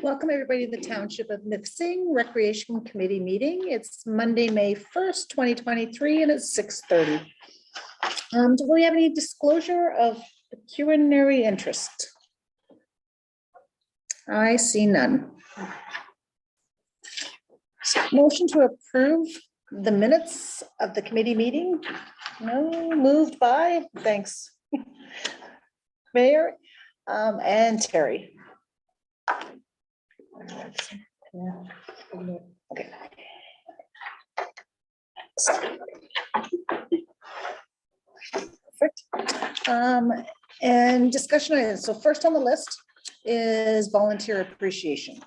Welcome everybody to the Township of Nipissing Recreation Committee meeting. It's Monday, May 1st, 2023, and it's 6:30. Do we have any disclosure of pecuniary interest? I see none. Motion to approve the minutes of the committee meeting? No, moved by, thanks. Mayor and Terry. Okay. Perfect. And discussion items. So first on the list is volunteer appreciation.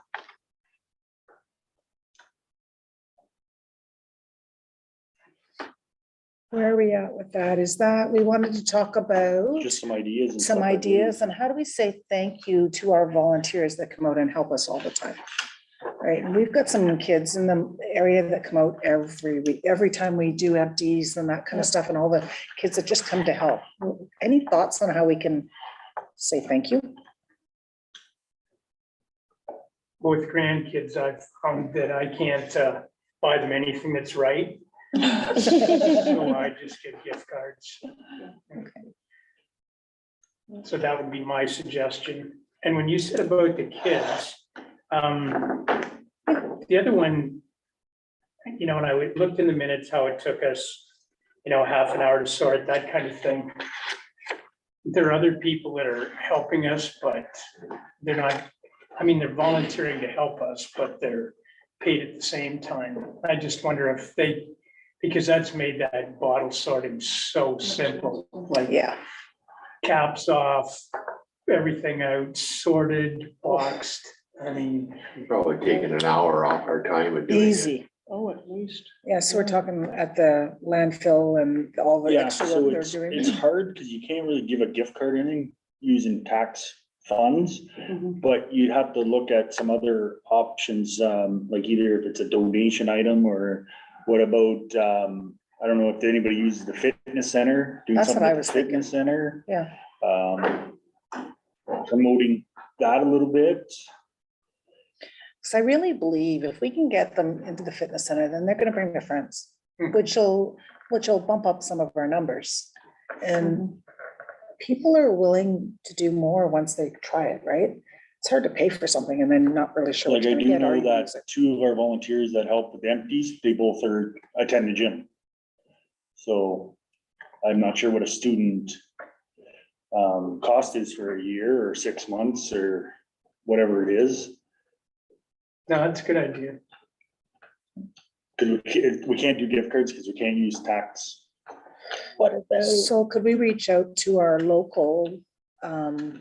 Where are we at with that? Is that we wanted to talk about Just some ideas. And some stuff, I believe. ideas and how do we say thank you to our volunteers that come out and help us all the time? Right, and we've got some kids in the area that come out every week, every time we do empties and that kind of stuff, and all the kids that just come to help. Any thoughts on how we can say thank you? With grandkids, I've found that I can't buy them anything that's right. So I just get gift cards. So that would be my suggestion. And when you said about the kids, the other one, you know, and I looked in the minutes how it took us, you know, half an hour to sort, that kind of thing. There are other people that are helping us, but they're not, I mean, they're volunteering to help us, but they're paid at the same time. I just wonder if they, because that's made that bottle sorting so simple, like Yeah, caps off, everything out, sorted, boxed. I mean, Probably taking an hour off our time and doing it. easy. oh, at least. Yeah, so we're talking at the landfill and all the Yeah, extra so work they're it's doing. hard because you can't really give a gift card or anything using tax funds, but you have to look at some other options, like either if it's a donation item or what about, I don't know if anybody uses the fitness center, doing That's what something I at the was thinking. fitness center. Yeah. Promoting that a little bit. Because I really believe if we can get them into the fitness center, then they're gonna bring their friends, Mhm. which will bump up some of our numbers. And people are willing to do more once they try it, right? It's hard to pay for something and then not really sure. Like what I you're do gonna get or know you that use it. two of our volunteers that help with empties, they both attend the gym. So I'm not sure what a student cost is for a year or 6 months or whatever it is. No, that's a good idea. Cause we can't do gift cards because we can't use tax. What about? So could we reach out to our local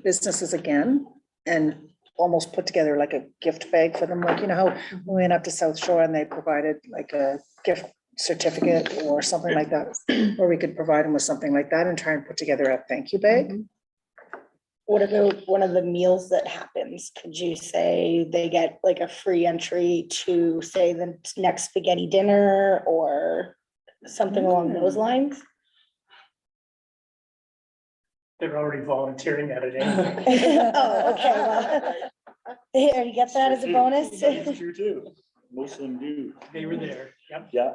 businesses again and almost put together like a gift bag for them? Like, you know, how we went up to South Shore and they provided like a gift certificate or something like that, or we could provide them with something like that and try and put together a thank you bag. What about one of the meals that happens? Could you say they get like a free entry to say the next spaghetti dinner or something along those lines? They're already volunteering at it anyway. Oh, okay, well, there, you get that as a bonus? That's true too. Most of them do. They were there, yep. Yeah,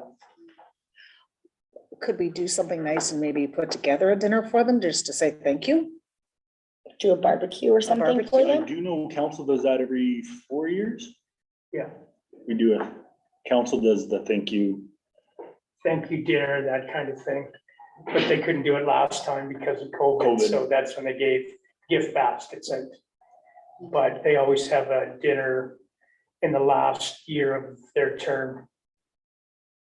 Could we do something nice and maybe put together a dinner for them just to say thank you? Do a barbecue or something for I them? do know council does that every 4 years. Yeah, We do council does the thank you. thank you dinner, that kind of thing. But they couldn't do it last time because of COVID, COVID. so that's when they gave gift baskets out. But they always have a dinner in the last year of their term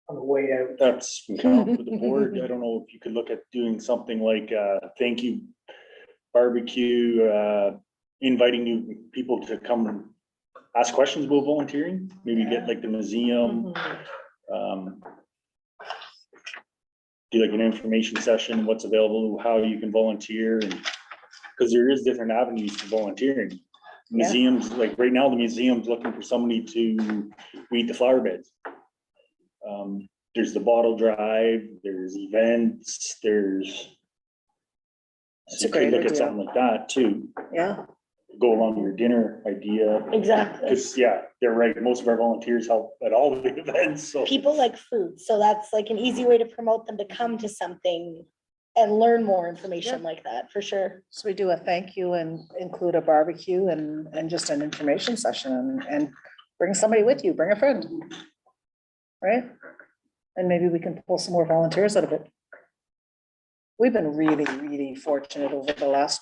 on the way out. That's from council for the board. I don't know if you could look at doing something like thank you barbecue, inviting new people to come and ask questions about volunteering, maybe get like the museum. Do like an information session, what's available, how you can volunteer, and because there is different avenues for volunteering. Yeah. Museums, like right now, the museum's looking for somebody to weed the flower beds. There's the bottle drive, there's events, there's. That's So a you could great look at idea. something like that too. Yeah, go along with your dinner idea. Exactly. Cause yeah, they're right. Most of our volunteers help at all the events, so. People like food, so that's like an easy way to promote them to come to something and learn more information like that, for sure. So we do a thank you and include a barbecue and just an information session and bring somebody with you, bring a friend. Right? And maybe we can pull some more volunteers out of it. We've been really, really fortunate over the last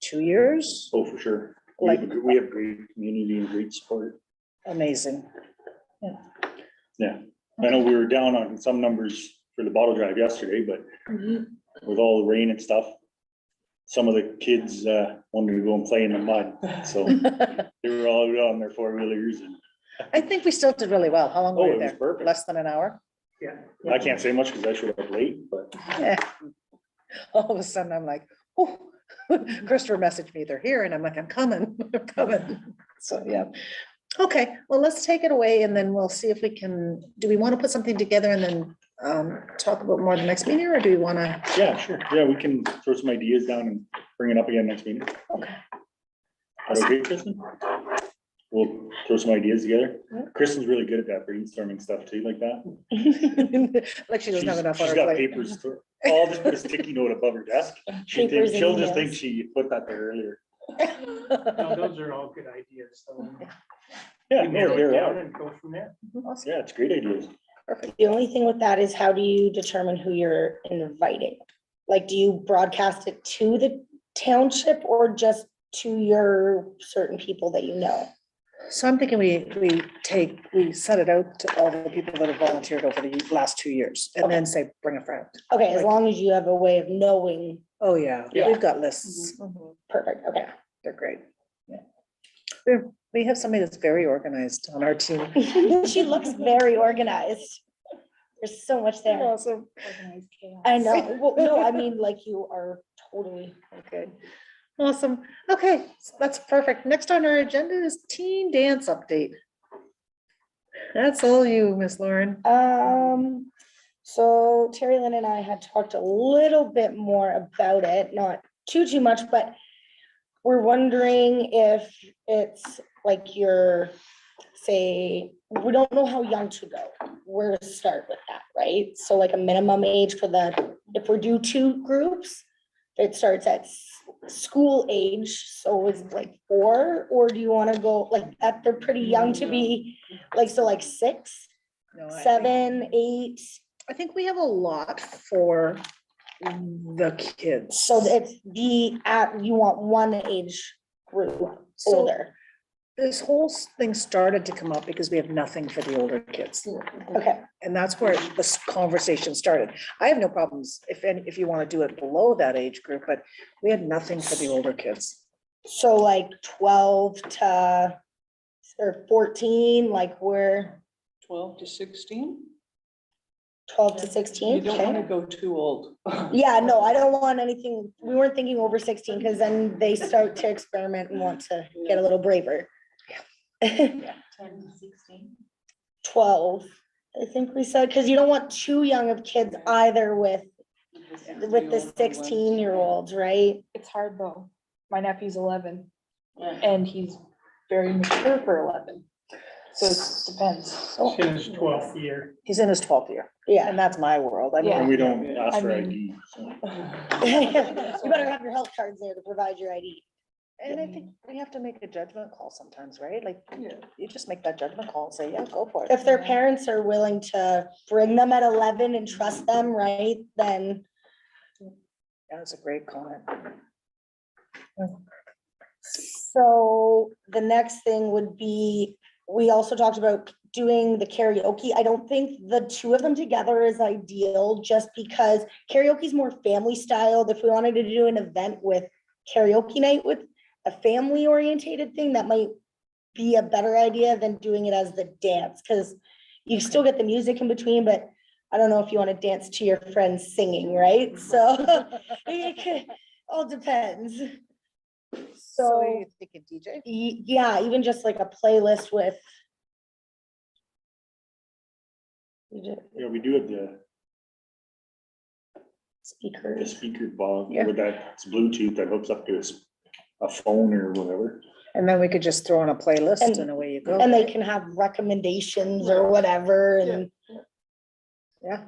2 years. Oh, for sure. Like- We have great community and great support. Amazing. Yeah, I know we were down on some numbers for the bottle drive yesterday, but with all the rain and stuff, some of the kids wanted to go and play in the mud, so they were all out on their four-wheelers and, I think we still did really well. How long oh, were it we was there? perfect. Less than an hour? Yeah. I can't say much because I showed up late, but Yeah. All of a sudden, I'm like, oh, Christopher messaged me, they're here, and I'm like, I'm coming, I'm coming. So, yeah. Okay, well, let's take it away and then we'll see if we can, do we want to put something together and then talk about more the next meeting, or do we want to? yeah, sure. Yeah, we can throw some ideas down and bring it up again next meeting. Okay. Is that okay, Kristen? We'll throw some ideas together. Kristen's really good at that brainstorming stuff too, like that. Like she doesn't have enough on She's her got plate. papers, I'll just put a sticky note above her desk. Papers and She'll just think emails. she put that there earlier. No, those are all good ideas, so. Yeah, we no, narrow it they're down all- and go from there. Awesome. yeah, it's great ideas. Perfect. The only thing with that is how do you determine who you're inviting? Like, do you broadcast it to the township or just to your certain people that you know? So I'm thinking we set it out to all the people that have volunteered over the last 2 years and then say, bring a friend. Okay, as Like- long as you have a way of knowing, Oh, yeah, Yeah. we've got lists. perfect, okay. They're great. Yeah. We have somebody that's very organized on our team. She looks very organized. There's so much there. Awesome. I know, well, no, I mean, like you are totally. Okay, awesome. Okay, that's perfect. Next on our agenda is teen dance update. That's all you, Miss Lauren. So Terry Lynn and I had talked a little bit more about it, not too much, but we're wondering if it's like your, say, we don't know how young to go. Where to start with that, right? So like a minimum age for the, if we do 2 groups, it starts at school age, so is it like 4, or do you wanna go like that? They're pretty young to be, like, so like 6, No, I think- 7, 8. I think we have a lot for the kids. So it's you want one age group So- older. This whole thing started to come up because we have nothing for the older kids. Okay, And that's where this conversation started. I have no problems if you want to do it below that age group, but we had nothing for the older kids. so like 12 to, or 14, like we're 12 to 16? 12 to You 16, don't want to okay? go too old. Yeah, no, I don't want anything, we weren't thinking over 16, because then they start to experiment and want to get a little braver. 10 to 16. 12, I think we said, because you don't want too young of kids either with the 16-year-olds, right? It's hard though. My nephew's 11 and he's very mature for 11. So it depends. It's in his 12th year. He's in his 12th year, Yeah. and that's my world. I Yeah. And mean, we don't ask I for mean- ID, so. You better have your health cards there to provide your ID. and I think we have to make a judgment call sometimes, right? Like, Yeah. you just make that judgment call and say, yeah, go for it. If their parents are willing to bring them at 11 and trust them, right, then, That's a great comment. so the next thing would be, we also talked about doing the karaoke. I don't think the 2 of them together is ideal, just because karaoke is more family styled. If we wanted to do an event with karaoke night with a family orientated thing, that might be a better idea than doing it as the dance, because you still get the music in between, but I don't know if you want to dance to your friends singing, right? So it all depends. So So, you think a DJ? yeah, even just like a playlist with. Yeah, we do have the Speakers. speaker ball Yeah. with that, it's Bluetooth that hooks up to us. a phone or whatever. And then we could just throw in a playlist And- and away you go. And they can have recommendations or whatever and. Yeah.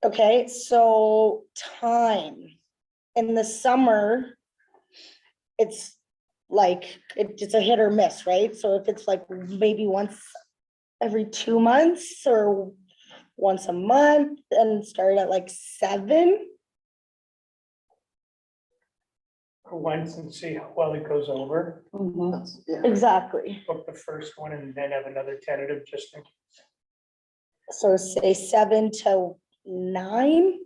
Okay, so time. In the summer, it's like, it's a hit or miss, right? So if it's like maybe once every 2 months or once a month and start at like 7. For once and see how well it goes over, Exactly. book the first one and then have another tentative just in. So say 7 to 9.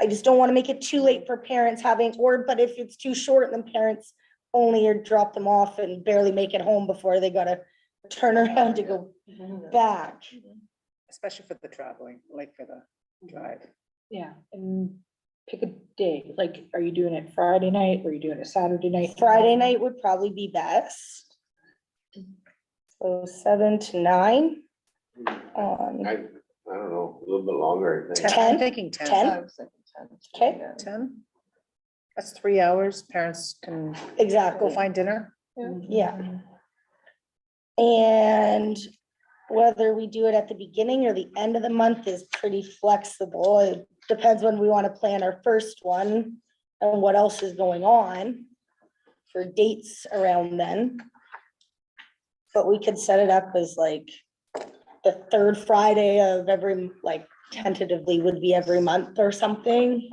I just don't want to make it too late for parents having, but if it's too short, then parents only drop them off and barely make it home before they gotta turn around to go back. Especially for the traveling, like for the drive. Yeah, and pick a day, like, are you doing it Friday night, or are you doing it Saturday night? Friday night would probably be best. So 7 to 9. I don't know, a little bit longer, I think. 10, I'm 10? thinking 10. 10? Okay. 10? That's 3 hours. Parents can go Exactly, find dinner. yeah. And whether we do it at the beginning or the end of the month is pretty flexible. It depends when we want to plan our first one and what else is going on for dates around then. But we could set it up as like the 3rd Friday of every, like tentatively would be every month or something.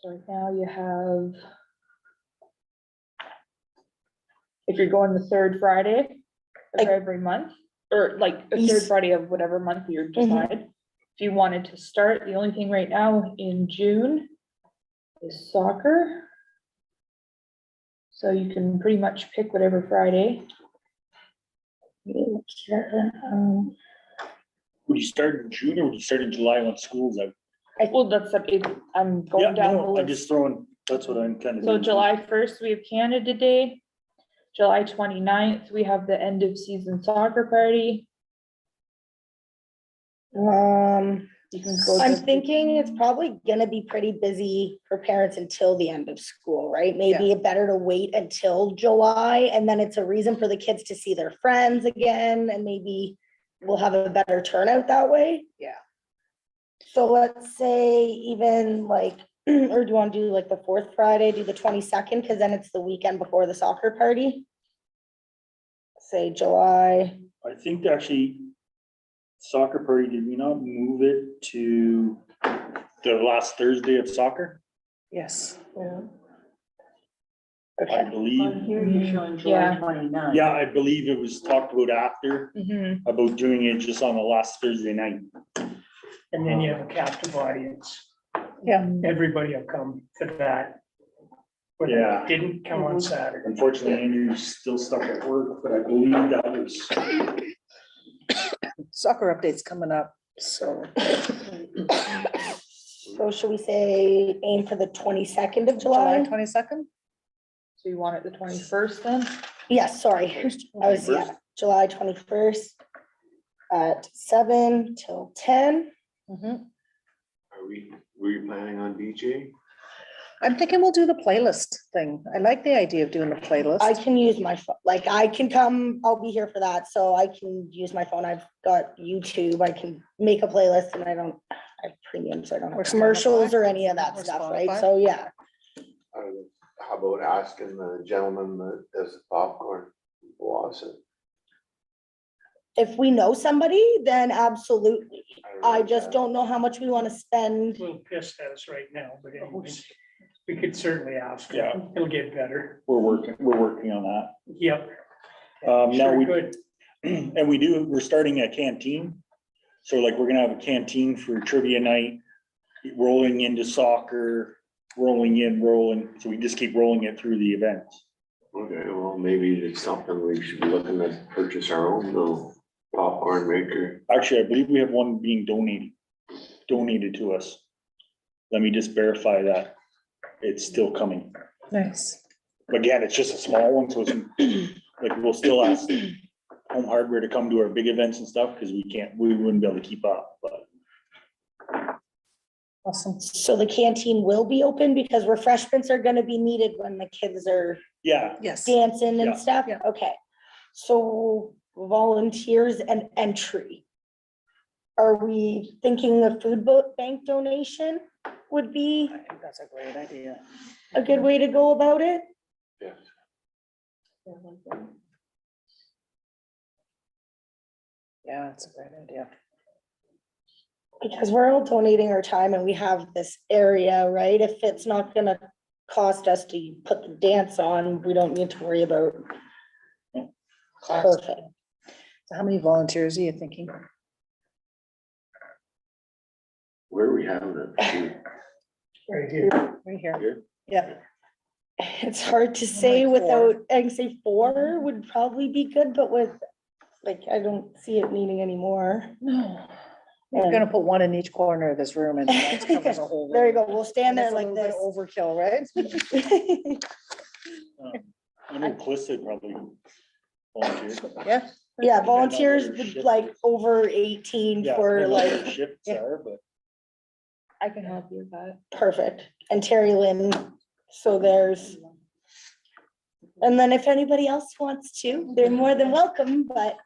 So right now you have. If you're going the 3rd Friday of Like- every month, or like the 3rd Yes. Friday of whatever month you decide. If you wanted to start, the only thing right now in June is soccer. So you can pretty much pick whatever Friday. Um, Would you start in June or would you start in July when school's out? Well, that's, I'm Yeah, going down the no, I'm list. just throwing, that's what I'm kind of. So July 1st, we have Canada Day. July 29th, we have the end of season soccer party. You can go. I'm to- thinking it's probably gonna be pretty busy for parents until the end of school, right? Maybe better to wait until July, and then it's a reason for the kids to see their friends again, and maybe we'll have a better turnout that way. Yeah. So let's say even like, or do you want to do like the 4th Friday, do the 22nd, because then it's the weekend before the soccer party? Say July, I think actually soccer party, did we not move it to the last Thursday of soccer? Yes. I okay, believe, Here you're showing Yeah. July 29. yeah, I believe it was talked about after, Mhm. about doing it just on the last Thursday night. And then you have a captive audience. Yeah. Everybody will come to that. But Yeah. didn't come on Saturday. Unfortunately, Andrew's still stuck at work, but I believe that was, Soccer update's coming up, so. so should we say aim for the 22nd of July July? 22nd? So you want it the 21st then? Yes, sorry, I was, yeah, July 21st at 7 till 10. Mhm. Were you planning on DJ? I'm thinking we'll do the playlist thing. I like the idea of doing the I playlist. can use my phone, like I can come, I'll be here for that, so I can use my phone. I've got YouTube, I can make a playlist and I have premium, so I don't Or have commercials Spotify. or any of that Or stuff, right? Spotify. So, yeah, How about asking the gentleman that does the popcorn, Lawson? if we know somebody, then absolutely. don't know I if just that- don't know how much we want to spend. A little pissed at us right now, but anyways, we could certainly ask. Yeah. It'll get better. we're working on that. Yep. Now Sure we, could. and we're starting a canteen. So like, we're gonna have a canteen for trivia night, rolling into soccer, rolling, so we just keep rolling it through the events. Okay, well, maybe it's something we should be looking to purchase our own little popcorn maker. Actually, I believe we have one being donated to us. Let me just verify that it's still coming. Nice. Again, it's just a small one, so it's like, we'll still ask Home Hardware to come to our big events and stuff, because we wouldn't be able to keep up, but Awesome. So the canteen will be open because refreshments are gonna be needed when the kids are Yeah, Yes. dancing Yeah. and stuff? Yeah. Okay. So volunteers and entry. Are we thinking a food bank donation would be I think that's a great idea. a good way to go about it? Yes. Yeah, it's a great idea. Because we're all donating our time and we have this area, right? If it's not gonna cost us to put the dance on, we don't need to worry about. Cost. Perfect. So how many volunteers are you thinking? Where are we having it? Right here. Right here. Here? Yeah. It's hard to say Like four. without, I can say 4 would probably be good, but with, like, I don't see it needing any more. No. We're gonna put one in each corner of this room and that covers a whole. There you room. go, we'll stand And there it's a like little bit this. Overkill, right? I know Calista probably volunteers. Yeah. Yeah, volunteers Another would shift. like over 18 Yeah, for depending on what their like, shifts yeah. are, but I can help you with that. perfect, and Terry Lynn, so there's. And then if anybody else wants to, they're more than welcome, but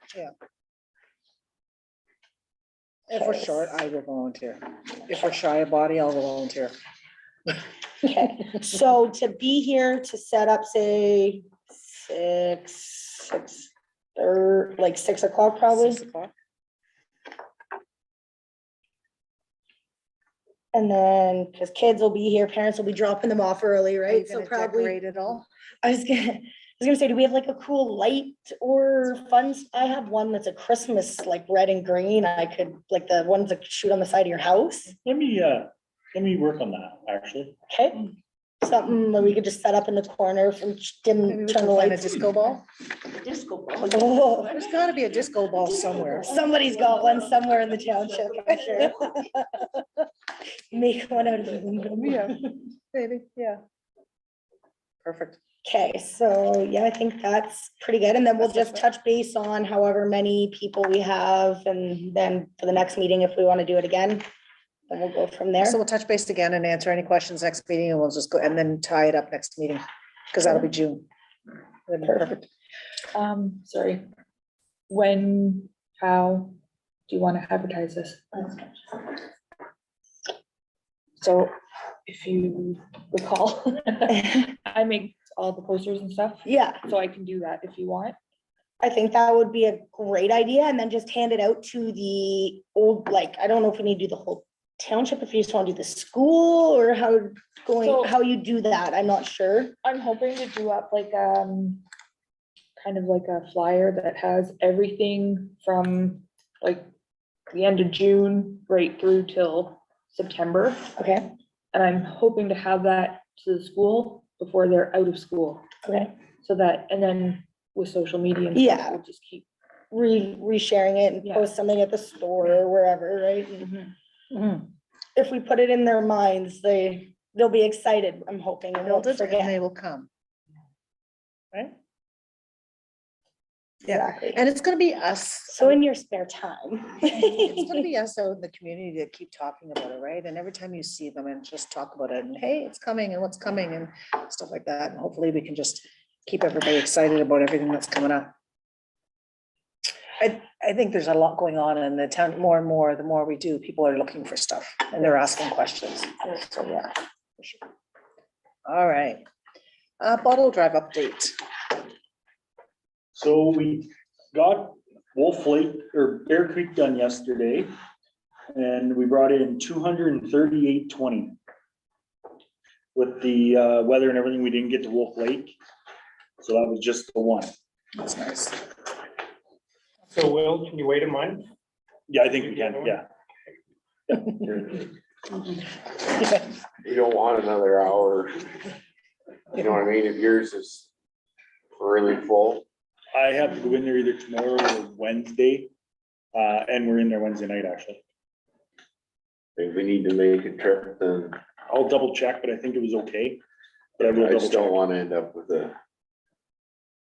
If we're short, I will volunteer. If we're shy of body, I'll volunteer. okay, so to be here to set up, say, 6 or like 6 o'clock probably, 6 o'clock. and then, cause kids will be here, parents will be dropping them off early, Are you right? So gonna probably, decorate it all? I was gonna say, do we have like a cool light or funds? I have one that's a Christmas, like red and green, I could, like the ones that shoot on the side of your house, let me work on that, actually. okay? Something that we could just set up in the corner from Maybe dim, we turn can the find a lights. disco ball. Disco ball. Oh, There's gotta be a disco ball somewhere. somebody's got one somewhere in the township, I'm sure. Make one out of it. Yeah. Maybe, yeah. Perfect. Okay, so yeah, I think that's pretty good. And then we'll just touch base on however many people we have. And then for the next meeting, if we want to do it again, then we'll go from there. So we'll touch base again and answer any questions next meeting and we'll just go and then tie it up next meeting. Cause that'll be June. That'd be perfect. Sorry. When, how do you want to advertise this? So if you recall, I make all the posters and stuff, Yeah, so I can do that if you want. I think that would be a great idea. And then just hand it out to the old, like, I don't know if we need to do the whole township, if you just want to do the school or how So- how you do that. I'm not sure. I'm hoping to do up like, kind of like a flyer that has everything from like the end of June right through till September. Okay, And I'm hoping to have that to the school before they're out of school. okay. So that, and then with social media and stuff, Yeah. we'll just keep. Resharing it and Yeah. post something at the store or wherever, right? And Mhm. if we put it in their minds, they'll be excited, I'm hoping, and Build won't it and forget. they will come. Right? Yeah, Exactly. and it's gonna be us. So in your spare time. It's gonna be us out in the community that keep talking about it, right? And every time you see them and just talk about it and hey, it's coming and what's coming and stuff like that. And hopefully we can just keep everybody excited about everything that's coming up. I think there's a lot going on in the town, more and more, the more we do, people are looking for stuff and they're asking questions. So, yeah. for sure. All right. Bottle drive update. So we got Wolf Lake or Bear Creek done yesterday. And we brought in 238.20. With the weather and everything, we didn't get to Wolf Lake. So that was just the one. That's nice. So Will, can you wait a month? Yeah, I think we can, yeah. You don't want another hour. You know what I mean? If yours is really full, I have to go in there either tomorrow or Wednesday. And we're in there Wednesday night, actually. if we need to make a trip, then I'll double check, but I think it was okay. But I will I double just don't check. want to end up with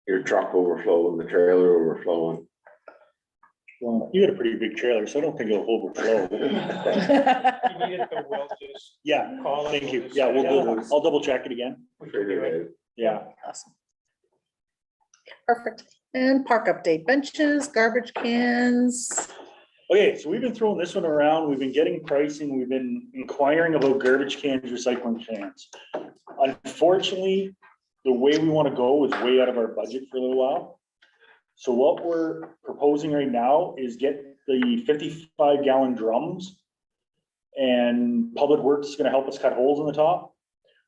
your truck overflowing, the trailer overflowing. Well, you got a pretty big trailer, so I don't think it'll overflow. You need it, though, we'll just Yeah, call it. thank you. Yeah, we'll do, I'll double check it again. We can do it. Yeah. Awesome. Perfect. And park update, benches, garbage cans. Okay, so we've been throwing this one around. We've been getting pricing. We've been inquiring about garbage cans, recycling cans. Unfortunately, the way we want to go is way out of our budget for a little while. So what we're proposing right now is get the 55-gallon drums. And Public Works is gonna help us cut holes in the top.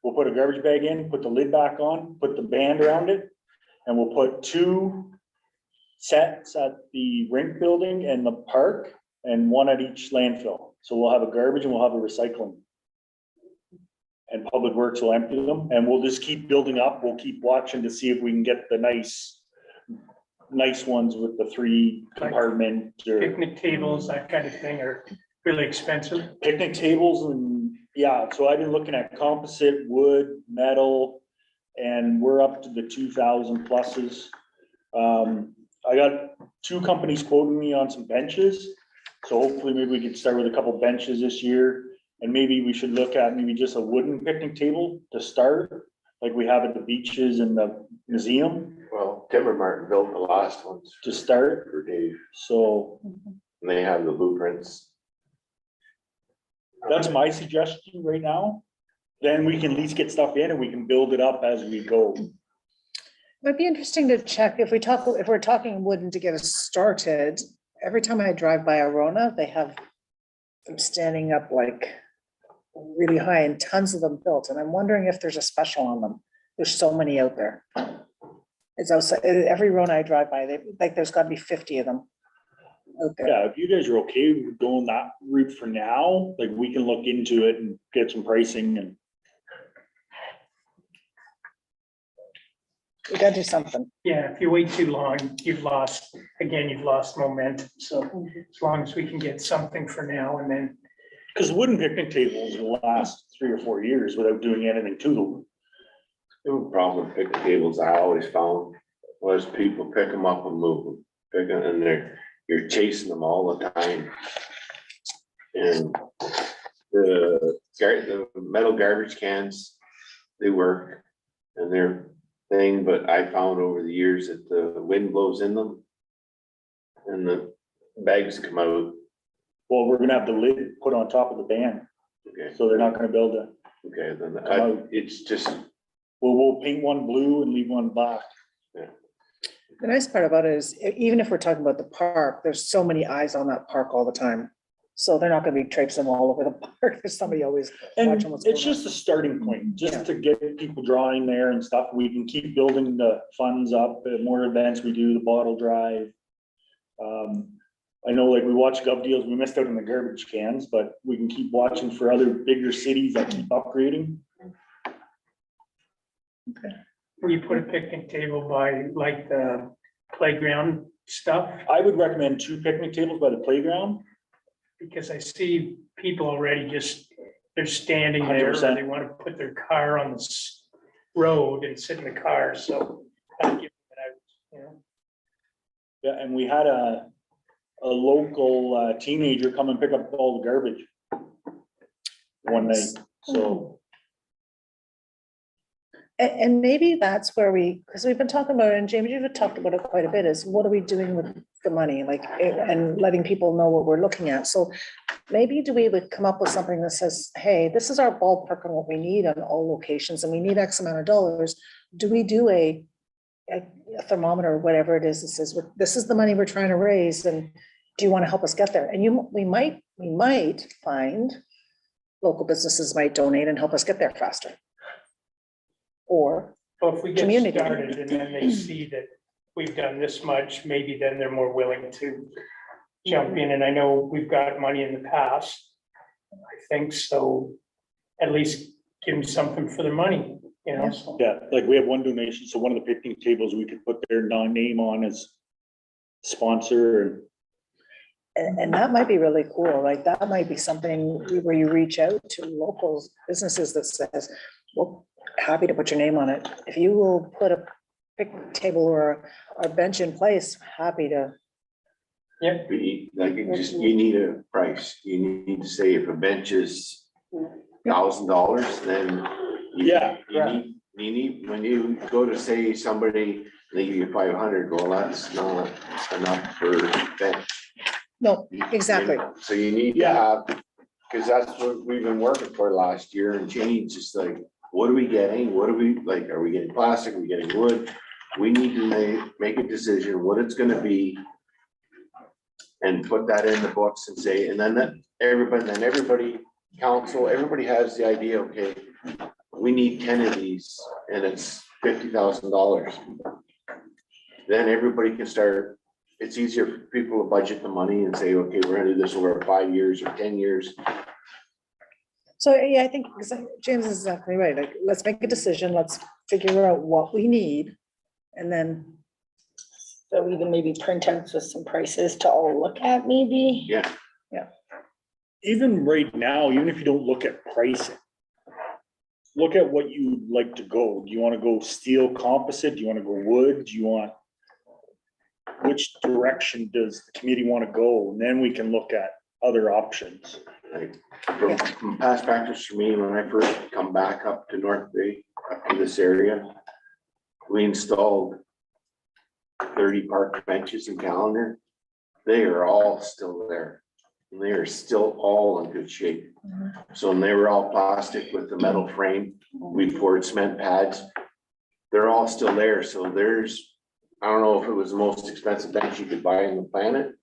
We'll put a garbage bag in, put the lid back on, put the band around it. And we'll put 2 sets at the rink building and the park and 1 at each landfill. So we'll have a garbage and we'll have a recycling. And Public Works will empty them and we'll just keep building up. We'll keep watching to see if we can get the nice ones with the 3 compartment or Picnic tables, that kind of thing are really expensive. picnic tables and, yeah, so I've been looking at composite, wood, metal, and we're up to the 2,000 pluses. I got 2 companies quoting me on some benches. So hopefully maybe we can start with a couple benches this year. And maybe we should look at maybe just a wooden picnic table to start, like we have at the beaches and the museum Well, Timber Martin built the last ones to start. for Dave, So and they have the blueprints. that's my suggestion right now. Then we can at least get stuff in and we can build it up as we go. It'd be interesting to check if we're talking wooden to get us started. Every time I drive by Arona, they have them standing up like really high and tons of them built. And I'm wondering if there's a special on them. There's so many out there. It's outside, every Rona I drive by, there's gotta be 50 of them out there. Yeah, if you guys are okay with going that route for now, like we can look into it and get some pricing and. We gotta do something. Yeah, if you wait too long, you've lost momentum. So as long as we can get something for now and then, Cause wooden picnic tables will last 3 or 4 years without doing anything to them. The only problem with picnic tables I always found was people pick them up and move them, pick them, and you're chasing them all the time. And the metal garbage cans, they work and they're thing, but I found over the years that the wind blows in them and the bags come out. Well, we're gonna have the lid put on top of the band, Okay, so they're not gonna build a, okay, then it's just, we'll paint one blue and leave one black. The nice part about it is, even if we're talking about the park, there's so many eyes on that park all the time. So they're not gonna be traipsing all over the park. There's somebody always And watching what's it's going on. just a starting point, Yeah. just to get people drawing there and stuff. We can keep building the funds up, the more events we do, the bottle drive. I know like we watch Gov Deals, we missed out on the garbage cans, but we can keep watching for other bigger cities that keep upgrading. where you put a picnic table by like the playground stuff. I would recommend 2 picnic tables by the playground. Because I see people already they're standing there, or 100%. they want to put their car on this road and sit in the car, so. I give it out, you know. Yeah, and we had a local teenager come and pick up all the garbage one night, so. And maybe that's where because we've been talking about it, and Jamie, you've talked about it quite a bit, is what are we doing with the money, like, and letting people know what we're looking at. So maybe we would come up with something that says, hey, this is our ballpark on what we need on all locations, and we need X amount of dollars. Do we do a thermometer or whatever it is that says, this is the money we're trying to raise, and do you want to help us get there? And we might find local businesses might donate and help us get there faster. Or, Well, if we get Community. started and then they see that we've done this much, maybe then they're more willing to jump in. And I know we've got money in the past, I think, so at least give them something for their money, you know, so. Yeah, like we have one donation, so one of the picnic tables, we could put their name on as sponsor and that might be really cool, like, that might be something where you reach out to local businesses that says, well, happy to put your name on it. If you will put a picnic table or a bench in place, happy to Yeah. You need a price. You need to say if a bench is $1,000, then. Yeah. You need, when you go to say somebody, they give you 500, well, that's not enough for bench. No, exactly. So you need to have, because that's what we've been working for last year and change, just like, what are we getting? What are we, like, are we getting plastic? Are we getting wood? We need to make a decision what it's gonna be. And put that in the books and say, and then everybody, council, everybody has the idea, okay, we need 10 of these and it's $50,000. Then everybody can start, it's easier for people to budget the money and say, okay, we're gonna do this over 5 years or 10 years. So, yeah, I think James is exactly right. Like, let's make a decision. Let's figure out what we need. And then, So even maybe printouts with some prices to all look at maybe. Yeah, Even right now, even if you don't look at pricing, look at what you'd like to go. Do you wanna go steel composite? Do you wanna go wood? Do you want? Which direction does the committee wanna go? And then we can look at other options. like, from past practice for me, when I first come back up to North Bay, up to this area, we installed 30 park benches in Calendar. They are all still there. And they are still all in good shape. So, and they were all plastic with the metal frame. We poured cement pads. They're all still there. So there's, I don't know if it was the most expensive bench you could buy on the planet.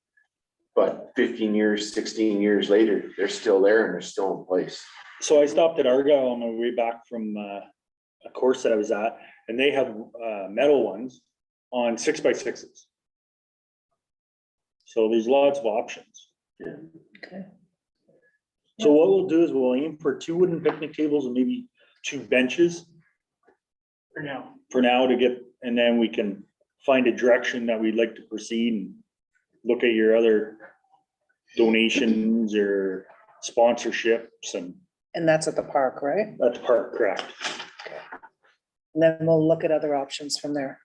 But 15 years, 16 years later, they're still there and they're still in place. So I stopped at Argyle on my way back from a course that I was at, and they have metal ones on 6x6s. So there's lots of options. okay, So what we'll do is we'll aim for 2 wooden picnic tables and maybe 2 benches For now. for now to get, and then we can find a direction that we'd like to proceed and look at your other donations or sponsorships, and and that's at the park, right? at the park, correct? And then we'll look at other options from there.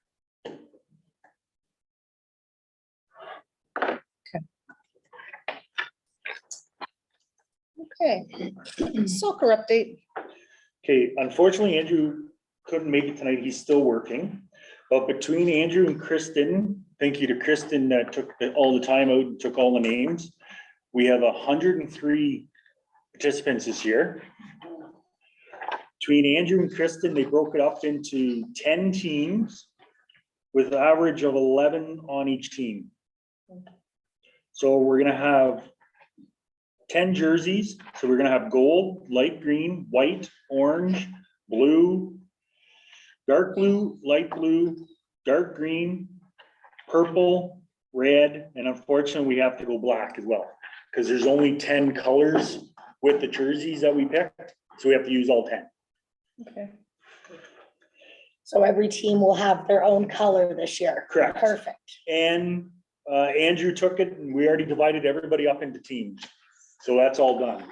Okay, soccer update. Okay, unfortunately, Andrew couldn't make it tonight. He's still working. But between Andrew and Kristen, thank you to Kristen that took all the time out and took all the names. We have 103 participants this year. Between Andrew and Kristen, they broke it up into 10 teams with an average of 11 on each team. So we're gonna have 10 jerseys. So we're gonna have gold, light green, white, orange, blue, dark blue, light blue, dark green, purple, red, and unfortunately, we have to go black as well. Because there's only 10 colors with the jerseys that we picked, so we have to use all 10. Okay. So every team will have their own color this year. Correct. Perfect. And Andrew took it, and we already divided everybody up into teams. So that's all done.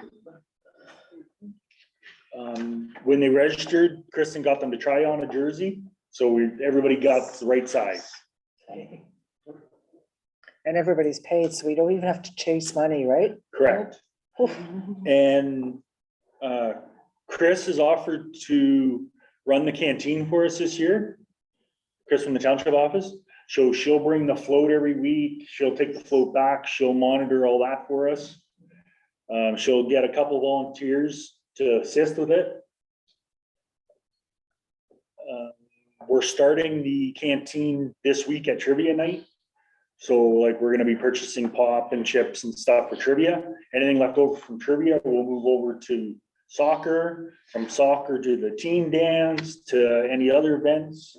When they registered, Kristen got them to try on a jersey, so everybody got the right size. And everybody's paid, so we don't even have to chase money, right? Correct. And Chris has offered to run the canteen for us this year. Chris from the township office. So she'll bring the float every week. She'll take the float back. She'll monitor all that for us. She'll get a couple volunteers to assist with it. We're starting the canteen this week at trivia night. So like, we're gonna be purchasing pop and chips and stuff for trivia. Anything left over from trivia, we'll move over to soccer, from soccer to the team dance, to any other events.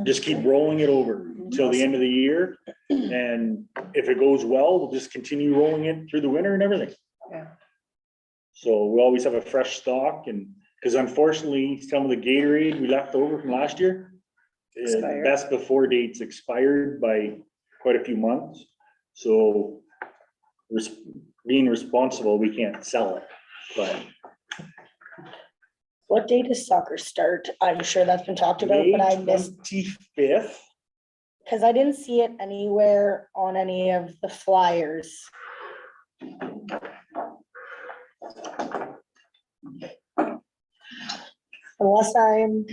Just keep rolling it over till the end of the year. And if it goes well, we'll just continue rolling it through the winter and everything. Yeah. So we always have a fresh stock, and, because unfortunately, some of the Gatorade we left over from last year, Expired. best before dates expired by quite a few months. So being responsible, we can't sell it, but What day does soccer start? I'm sure that's been talked about, May but I missed. 25th Cause I didn't see it anywhere on any of the flyers. Unless I'm.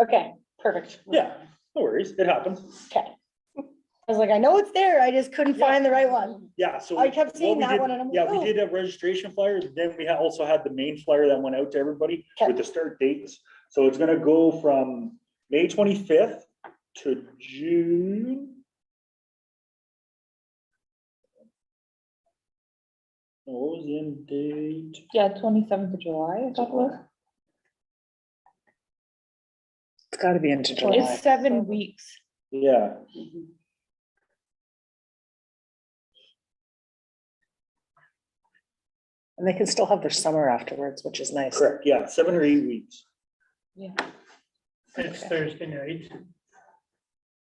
Okay, perfect. Yeah, no worries, it happens. Okay. I was like, I know it's there, I just couldn't find the right one. Yeah, so. I kept what seeing we that did- one and I'm like, Yeah, we oh. did a registration flyer, then we also had the main flyer that went out to everybody Okay. with the start dates. So it's gonna go from May 25th to June. What was the end date? Yeah, 27th of July, I thought it was. It's gotta be into July. It's 7 weeks. Yeah, And they can still have their summer afterwards, which is nice. correct, yeah, 7 or 8 weeks. Yeah. It's Thursday night.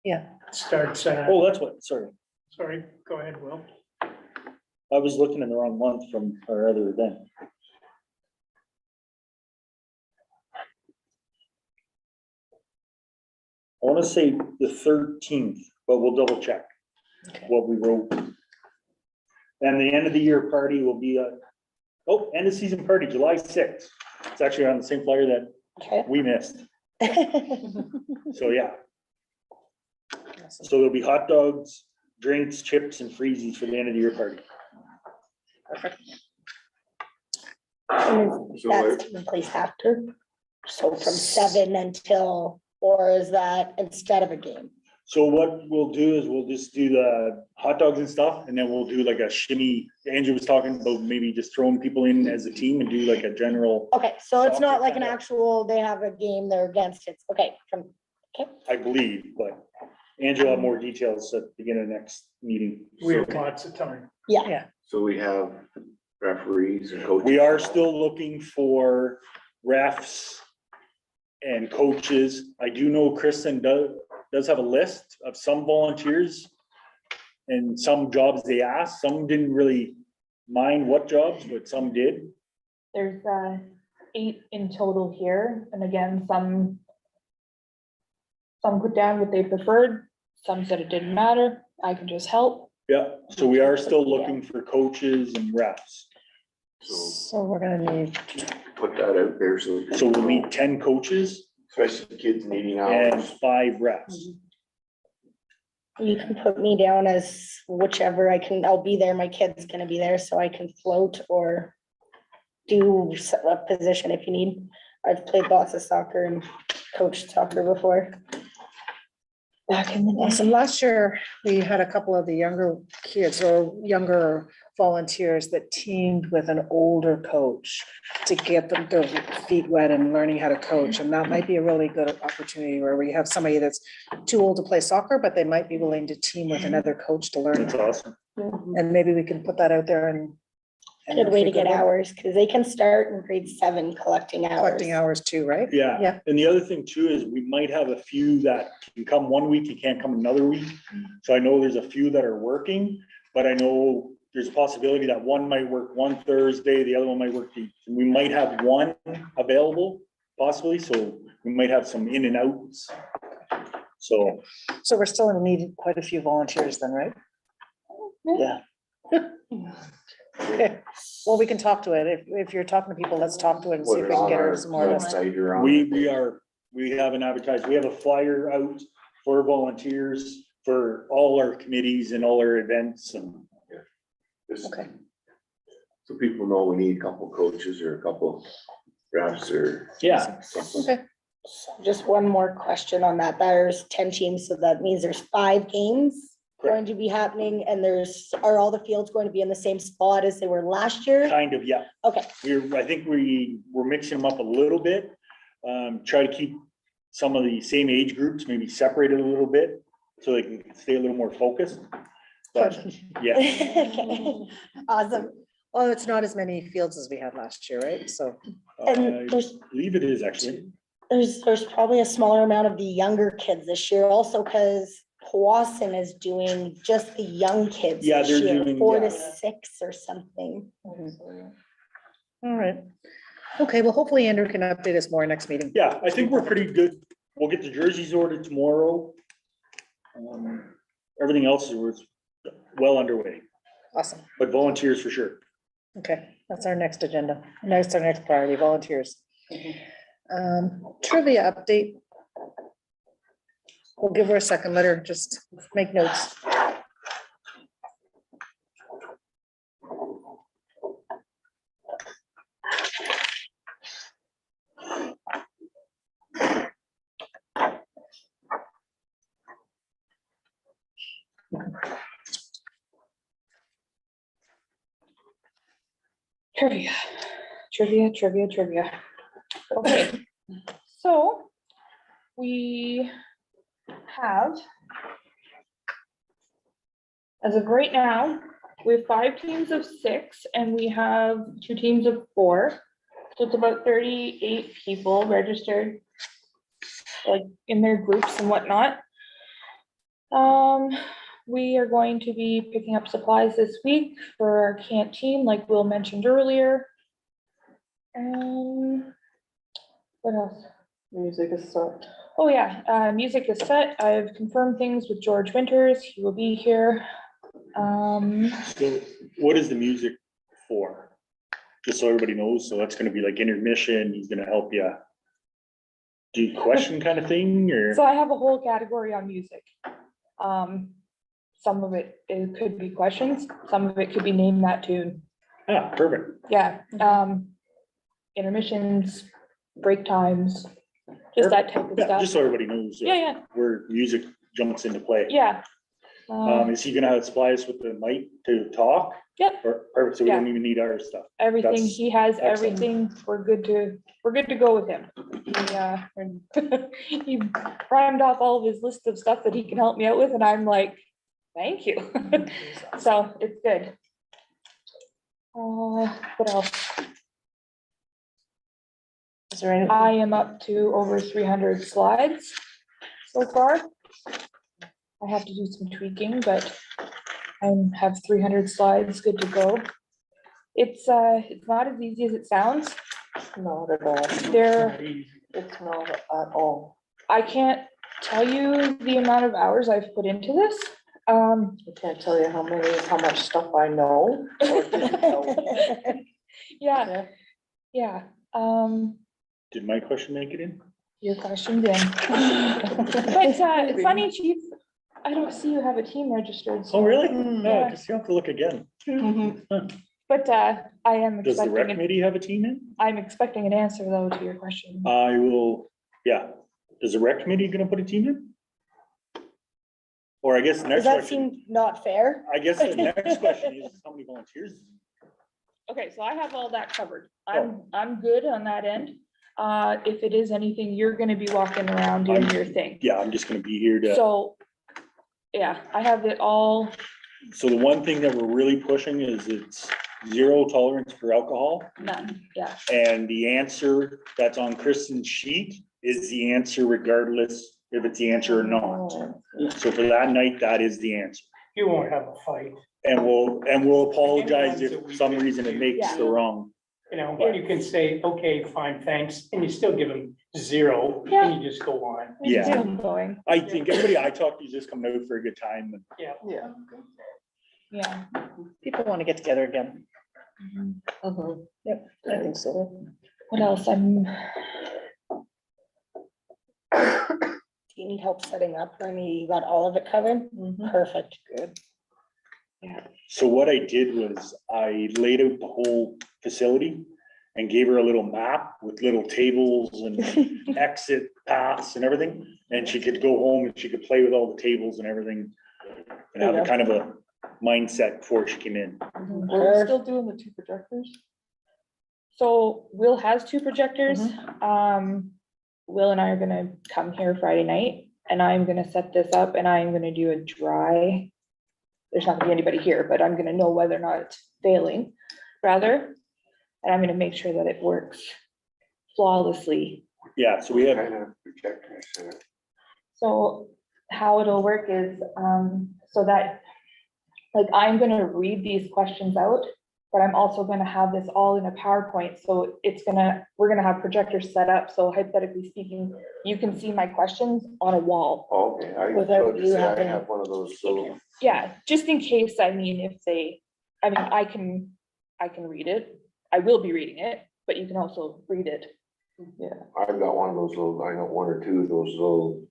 Yeah. Starts, Oh, that's what, sorry, sorry, go ahead, Will. I was looking in the wrong month from our other event. I wanna say the 13th, but we'll double check Okay. what we wrote. And the end of the year party will be end of season party, July 6th. It's actually on the same flyer that Okay. we missed, so yeah. So there'll be hot dogs, drinks, chips and freezies for the end of the year party. And is So that taking place after? So from 7 until, or is that instead of a game? So what we'll do is we'll just do the hot dogs and stuff, and then we'll do like a shimmy. Andrew was talking about maybe just throwing people in as a team and do like a general, Okay, so it's not Soccer like an kinda. actual, they have a game they're against, it's, okay, from, I believe, but Andrew will have more details at the beginning of next meeting. We have lots of time. yeah, So we have referees and coaches. We are still looking for refs and coaches. I do know Kristen does have a list of some volunteers and some jobs they asked. Some didn't really mind what jobs, but some did. There's 8 in total here, and again, some put down what they preferred, some said it didn't matter, I can just help. Yeah, so we are still looking for coaches and refs. So So we're gonna need, put that out there so. So we'll need 10 coaches Especially kids needing and hours. 5 refs. you can put me down as whichever I'll be there, my kid's gonna be there, so I can float or do a position if you need. I've played lots of soccer and coached soccer before. Back in the day. awesome. Last year, we had a couple of the younger kids or younger volunteers that teamed with an older coach to get them their feet wet and learning how to coach. And that might be a really good opportunity where we have somebody that's too old to play soccer, but they might be willing to team with another coach to learn. That's awesome. And maybe we can put that out there and. Good way to get figure it out. hours, because they can start in grade 7 collecting hours. Collecting hours too, right? Yeah, Yeah. and the other thing too is we might have a few that can come one week and can't come another week. So I know there's a few that are working, but I know there's a possibility that one might work one Thursday, the other one might work we might have one available possibly, so we might have some in and outs. So, So we're still gonna need quite a few volunteers then, right? Yeah. Okay, well, we can talk to it. If you're talking to people, let's talk to it and see Put if it we can on get our her some more. lists. website or on. we haven't advertised, we have a flyer out for volunteers for all our committees and all our events and. Just Okay. So people know we need a couple coaches or a couple refs or. Yeah, Okay, Just one more question on that. There's 10 teams, so that means there's 5 games going to be happening, and are all the fields going to be in the same spot as they were last year? kind of, yeah. Okay, I think we're mixing them up a little bit. Try to keep some of the same age groups, maybe separated a little bit, so they can stay a little more focused. But, yeah, okay, awesome. well, it's not as many fields as we had last year, right? So, And I there's believe it is actually. there's probably a smaller amount of the younger kids this year also, because Powassan is doing just the young kids Yeah, this they're year, doing, 4 to yeah. 6 or something. all right. Okay, well, hopefully Andrew can update us more next meeting. Yeah, I think we're pretty good. We'll get the jerseys ordered tomorrow. Everything else was well underway, Awesome. but volunteers for sure. Okay, that's our next agenda. Our next priority, volunteers. Trivia update. We'll give her a second, let her just make notes. Trivia, trivia. Okay, so we have, as of right now, we have 5 teams of 6 and we have 2 teams of 4. So it's about 38 people registered, like in their groups and whatnot. We are going to be picking up supplies this week for our canteen, like Will mentioned earlier. What else? Music is set. Oh, yeah, music is set. I've confirmed things with George Winters. He will be here. So what is the music for? Just so everybody knows, so that's gonna be like intermission, he's gonna help you do question kind of thing, or? So I have a whole category on music. Some of it could be questions, some of it could be name that tune. Ah, perfect. Yeah, intermissions, break times, just that type of Yeah, stuff. just so everybody knows Yeah, where music jumps into play. yeah. Is he gonna supply us with the mic to talk? Yep. Or, perfect, so we don't even need our stuff. Everything, That's he has excellent. everything, we're good to go with him. He rhymed off all of his list of stuff that he can help me out with, and I'm like, thank you. So it's good. What else? Is there any? I am up to over 300 slides so far. I have to do some tweaking, but I have 300 slides good to go. It's not as easy as it sounds. Not at all. It's not at all. I can't tell you the amount of hours I've put into this. I can't tell you how much stuff I know or didn't know. Yeah. Did my question make it in? Your question's in. But funny, Chief, I don't see you have a team registered. so- Oh, really? Mm, No, yeah. just you have to look again. But I am Does the rec expecting, committee have a team in? I'm expecting an answer though to your question. I will, yeah. Is the rec committee gonna put a team in? Or I guess the next Does that question, seem not fair? I guess the next question is how many volunteers? Okay, so I have all that covered. I'm good on that end. If it is anything, you're gonna be walking around doing your thing. Yeah, I'm just gonna be here to, So, yeah, I have it all. so the one thing that we're really pushing is it's 0 tolerance for alcohol. None, yeah. And the answer that's on Kristen's sheet is the answer regardless if it's the answer or not. So for that night, that is the answer. You won't have a fight, And we'll apologize if for some reason it makes the wrong. you know, you can say, okay, fine, thanks, and you still give them 0, Yeah. and you just go on. We can Yeah. keep them going, I think everybody I talk to is just coming out for a good time. And Yeah. yeah. People want to get together again. Mhm. Yep, I think so. What else? Do you need help setting up? I mean, you got all of it covered? Mhm. Perfect, good. So what I did was I laid out the whole facility and gave her a little map with little tables and exit paths and everything. And she could go home and she could play with all the tables and everything. And have a kind of a mindset before she came in. Are we still doing the 2 projectors? So Will has 2 projectors. Will and I are gonna come here Friday night and I'm gonna set this up and I'm gonna do a dry. There's not gonna be anybody here, but I'm gonna know whether or not it's failing, rather. And I'm gonna make sure that it works flawlessly. Yeah, so we have, So how it'll work is, so that, like, I'm gonna read these questions out, but I'm also gonna have this all in a PowerPoint, so we're gonna have projectors set up, so hypothetically speaking, you can see my questions on a wall. Okay, I was Without about to you say, I having- have one of those little, Yeah, just in case, I mean, I can read it, I will be reading it, but you can also read it. Yeah. I've got one of those little, I got one or two of those little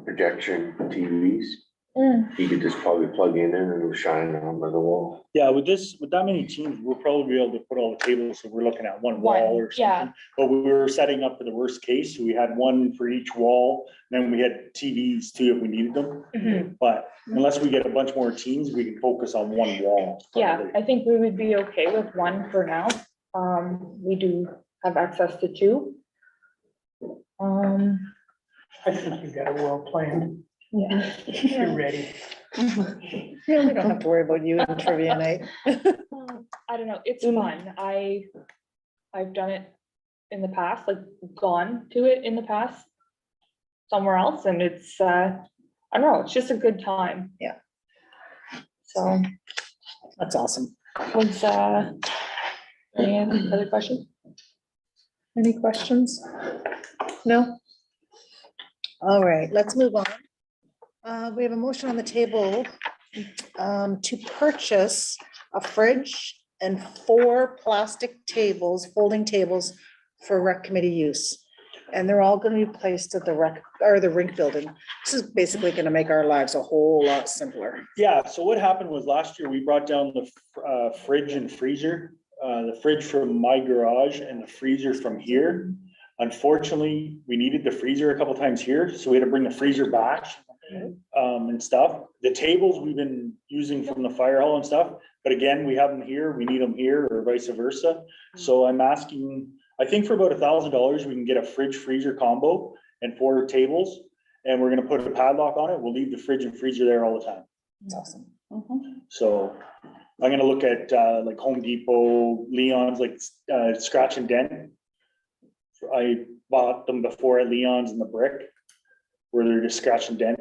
projection TVs. You could just probably plug in and it'll shine on the wall. Yeah, with that many teams, we'll probably be able to put all the tables, so we're looking at one wall or yeah. something. But we were setting up for the worst case, so we had one for each wall, then we had TVs too if we needed them. Mhm. But unless we get a bunch more teams, we can focus on one wall. Yeah, probably. I think we would be okay with one for now. We do have access to two. I think you got it well planned. Yeah. You're ready. Yeah, we don't have to worry about you in trivia night. I don't know, it's fun. I've done it in the past, like gone to it in the past somewhere else, and it's, I don't know, it's just a good time. Yeah. So, That's awesome. was, any other questions? Any questions? No? All right, let's move on. We have a motion on the table to purchase a fridge and 4 plastic tables, folding tables for rec committee use. And they're all gonna be placed at the rink building. This is basically gonna make our lives a whole lot simpler. Yeah, so what happened was last year we brought down the fridge and freezer, the fridge from my garage and the freezer from here. Unfortunately, we needed the freezer a couple times here, so we had to bring the freezer back and stuff. The tables we've been using from the fire hall and stuff, but again, we have them here, we need them here or vice versa. So I'm asking, I think for about $1,000, we can get a fridge freezer combo and 4 tables. And we're gonna put a padlock on it. We'll leave the fridge and freezer there all the time. That's awesome. So I'm gonna look at like Home Depot, Leon's, like Scratch and Dent. I bought them before at Leon's and the Brick, where they're just scratch and dent.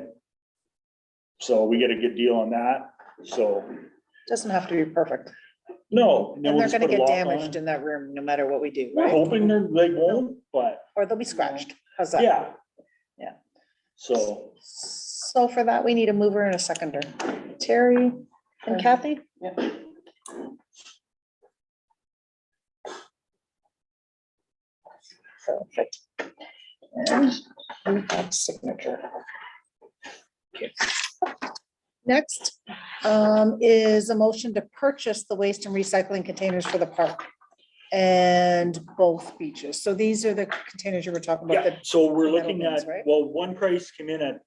So we get a good deal on that, so, Doesn't have to be perfect. no. And they're gonna get damaged in that room no matter what we do, We're right? hoping they won't, but Or they'll be scratched. How's that? yeah. Yeah. So, So for that, we need a mover and a seconder. Terry and Kathy? Perfect. And we have signature. Next, is a motion to purchase the waste and recycling containers for the park and both beaches. So these are the containers you were talking about. yeah, so we're the metal looking bins, at, right? well, one price came in at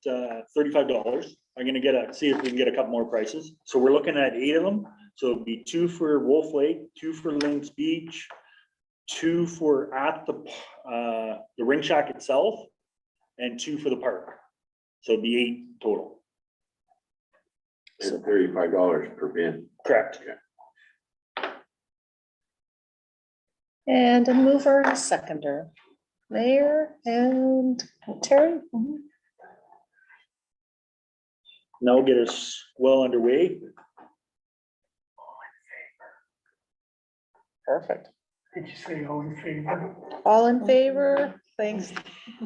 $35. I'm gonna see if we can get a couple more prices. So we're looking at 8 of them. So it'd be 2 for Wolf Lake, 2 for Lynx Beach, 2 for at the Ring Shack itself, and 2 for the park. So it'd be 8 total. And $35 per bin. Correct. And a mover and a seconder. Mayor and Terry? Now get us well underway. Perfect. Did you say all in favor? All in favor? Thanks.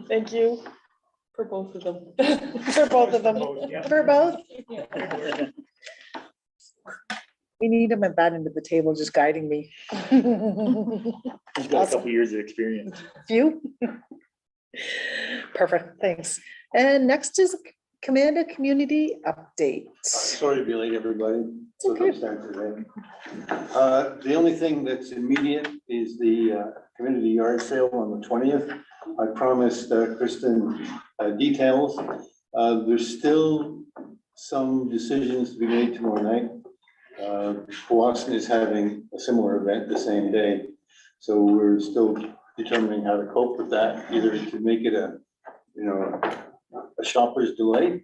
Thank you. For both of them. For both of them. Both, yeah. For both? We need him at that end of the table, just guiding me. He's got a couple years of experience. You? Perfect, thanks. And next is Commander Community Update. Sorry to be late, everybody. Okay. Circumstances, The only thing that's immediate is the community yard sale on the 20th. I promised Kristen details. There's still some decisions to be made tomorrow night. Boston is having a similar event the same day. So we're still determining how to cope with that, either to make it a shopper's delay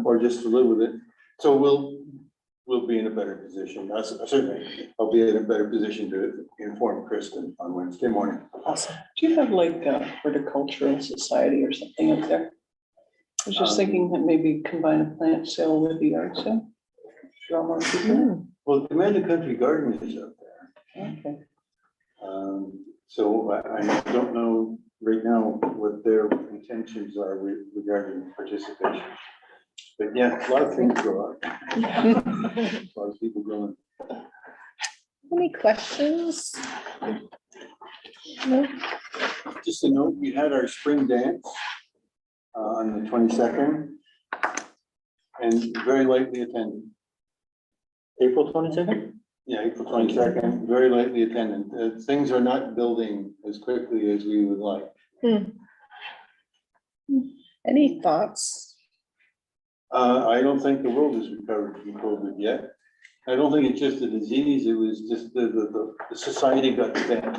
or just to live with it. So we'll be in a better position. Certainly, I'll be in a better position to inform Kristen on Wednesday morning. Awesome. Do you have like a horticultural society or something up there? I was just thinking that maybe combine a plant sale with the yard sale. Draw more people. Well, Commander Country Garden is up there. Okay. So I don't know right now what their intentions are regarding participation. But yeah, a lot of things go up. A lot of people going. Any questions? No? Just a note, we had our spring dance on the 22nd and very lightly attended. April 22nd? Yeah, April 22nd, very lightly attended. Things are not building as quickly as we would like. Any thoughts? I don't think the world has recovered from COVID yet. I don't think it's just a disease, it was just the society got bent.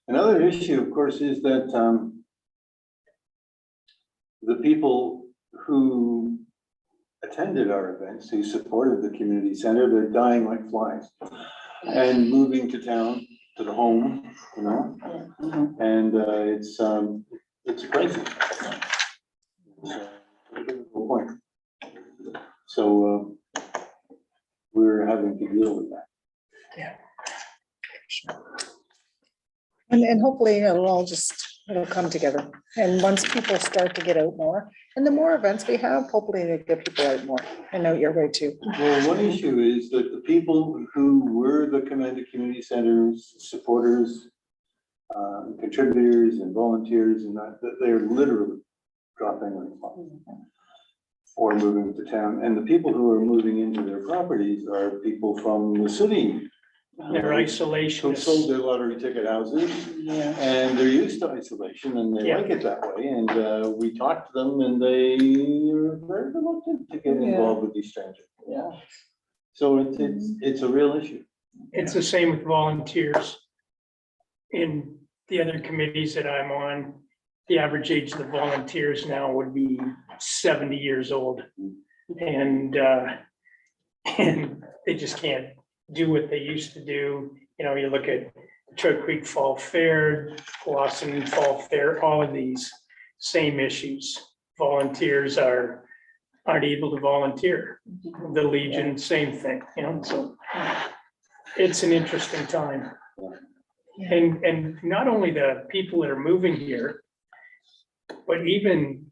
Another issue, of course, is that the people who attended our events, who supported the community center, they're dying like flies and moving to town, to the home, you know? And it's crazy. So we're having to deal with that. And hopefully it'll come together. And once people start to get out more, and the more events we have, hopefully they get people out more. I know your way too. Well, one issue is that the people who were the Commander Community Centers supporters, contributors and volunteers and that they're literally dropping like flies or moving to town. And the people who are moving into their properties are people from the city. Their Who isolation sold is, their lottery ticket houses Yeah. and they're used to isolation and they Yeah. like it that way. And we talked to them and they are very reluctant to get involved with these strangers. Yeah. So it's a real issue. it's the same with volunteers. In the other committees that I'm on, the average age of the volunteers now would be 70 years old. And they just can't do what they used to do. You know, you look at Troy Creek Fall Fair, Blossom Fall Fair, all of these same issues. Volunteers aren't able to volunteer. The Legion, same thing, you know, so it's an interesting time. And not only the people that are moving here, but even,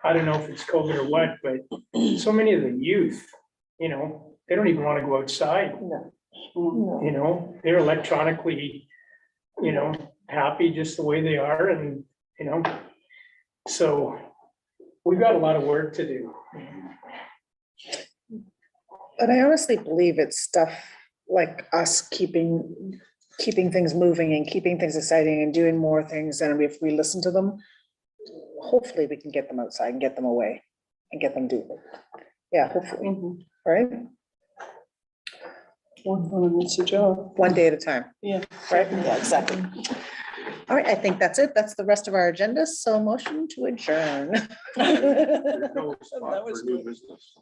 I don't know if it's COVID or what, but so many of the youth, you know, they don't even want to go outside. You know, they're electronically, you know, happy just the way they are and, you know, so we've got a lot of work to do. But I honestly believe it's stuff like us keeping things moving and keeping things exciting and doing more things. And if we listen to them, hopefully we can get them outside and get them away and get them doing it. Yeah, hopefully, right? It's a job. One day at a time. Yeah. Right? Yeah, exactly. All right, I think that's it. That's the rest of our agenda. So motion to adjourn. There's no That spot was for new good. business.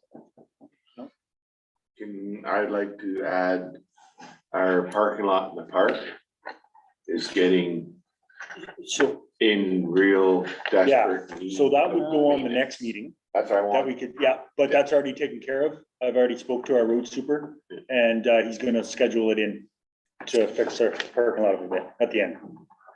I'd like to add, our parking lot in the park is getting So, in real desperate need. so that would go on the next meeting. That's what I That we want. could, yeah, but that's already taken care of. I've already spoke to our road super and he's gonna schedule it in to fix our parking lot of a bit at the end.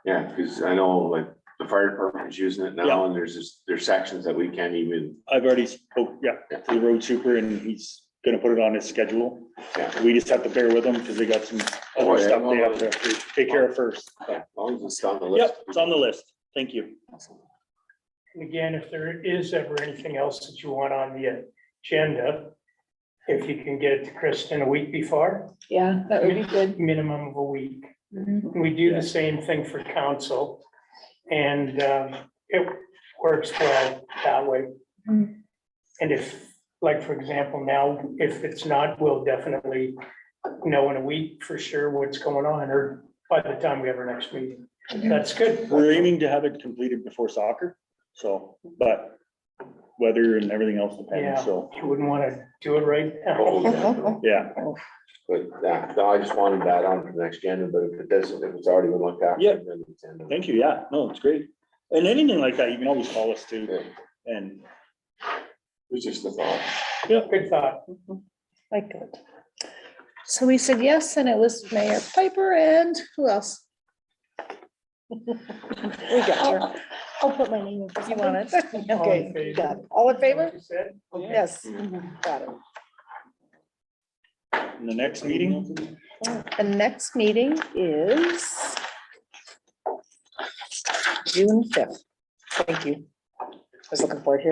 Yeah, because I know like the fire department's using it now and there's sections that we can't even, I've already spoke, yeah, to the road super and he's gonna put it on his schedule. yeah. We just have to bear with them because they got some Oh, other yeah. stuff they have to take care of first. As long as it's on the list. Yep, it's on the list. Thank you. And again, if there is ever anything else that you want on the agenda, if you can get it to Kristen a week before, Yeah, that would be good. minimum of a week. Mhm. We do the same thing for council and it works well that way. Mm. And if, like, for example, now, if it's not, we'll definitely know in a week for sure what's going on, or by the time we have our next meeting. That's good. We're aiming to have it completed before soccer, so, but weather and everything else Yeah, depends, so, you wouldn't want to do it right Oh, now. yeah. yeah. But yeah, no, I just wanted that on for the next agenda, but if it doesn't, if it's already been looked after. Yeah. Then it's ended. Thank you, yeah, no, it's great. And anything like that, you can always call us too, Yeah, and It was just a thought. Good thought. Like it. So we said yes, and it was Mayor Piper and who else? We got you. I'll put my name in. for You want something. it? All in Okay, favor? got it. All in favor? What you said? Okay. Yes, Mhm. got it. In the next meeting, The next meeting is June 5th. Thank you. I was looking for it here.